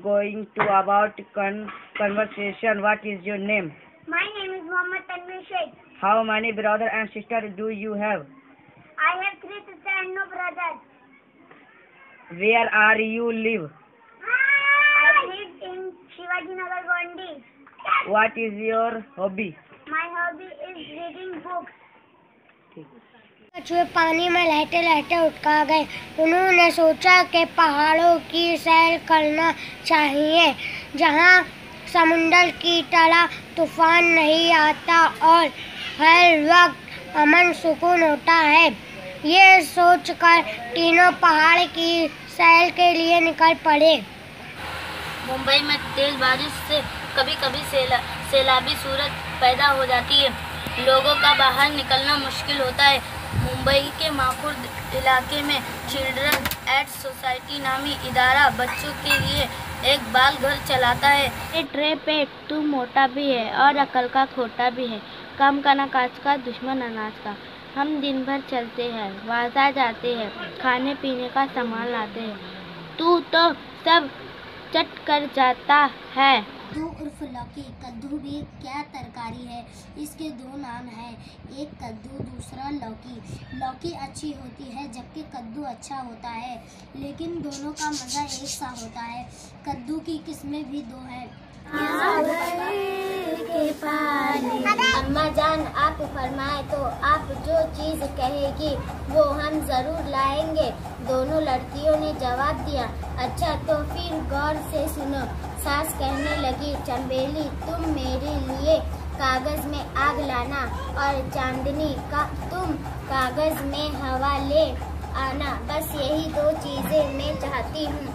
going to about conversation. What is your name? My name is Mohammed Tanvir Sheikh. How many brothers and sisters do you have? I have 3 sisters and no brothers. Where are you live? I live in Shivaji Nagar, Gondi. What is your hobby? My hobby is reading books. कछुए पानी में लहते लहते उठका गए। उन्होंने सोचा कि पहाड़ों की सैर करना चाहिए, जहां समुंदर की तरह तूफान नहीं आता और हर वक्त अमन सुकून होता है। ये सोचकर तीनों पहाड़ की सैर के लिए निकल पड़े। मुंबई में तेज बारिश से कभी कभी सैलाबी सूरत पैदा हो जाती है। लोगों का बाहर निकलना मुश्किल होता है। मुंबई के माखुर इलाके में चिल्ड्रन एड सोसाइटी नामी इदारा बच्चों के लिए एक बाल घर चलाता है। ट्रे पे तू मोटा भी है और अकल का खोटा भी है, काम का ना काज का, दुश्मन अनाज का। हम दिन भर चलते हैं, बाजार जाते हैं, खाने पीने का सामान लाते हैं, तू तो सब चट कर जाता है। कद्दू उर्फ लौकी। कद्दू भी क्या तरकारी है, इसके 2 नाम हैं, एक कद्दू दूसरा लौकी। लौकी अच्छी होती है जबकि कद्दू अच्छा होता है, लेकिन दोनों का मज़ा एक सा होता है। कद्दू की किस्में भी 2 हैं। अम्मा जान आप फरमाए तो आप जो चीज़ कहेगी वो हम ज़रूर लाएंगे। दोनों लड़कियों ने जवाब दिया, अच्छा तो फिर गौर से सुनो। सास कहने लगी, चंबेली तुम मेरे लिए कागज़ में आग लाना और चांदनी का तुम कागज़ में हवा ले आना। बस यही 2 चीज़ें मैं चाहती हूँ।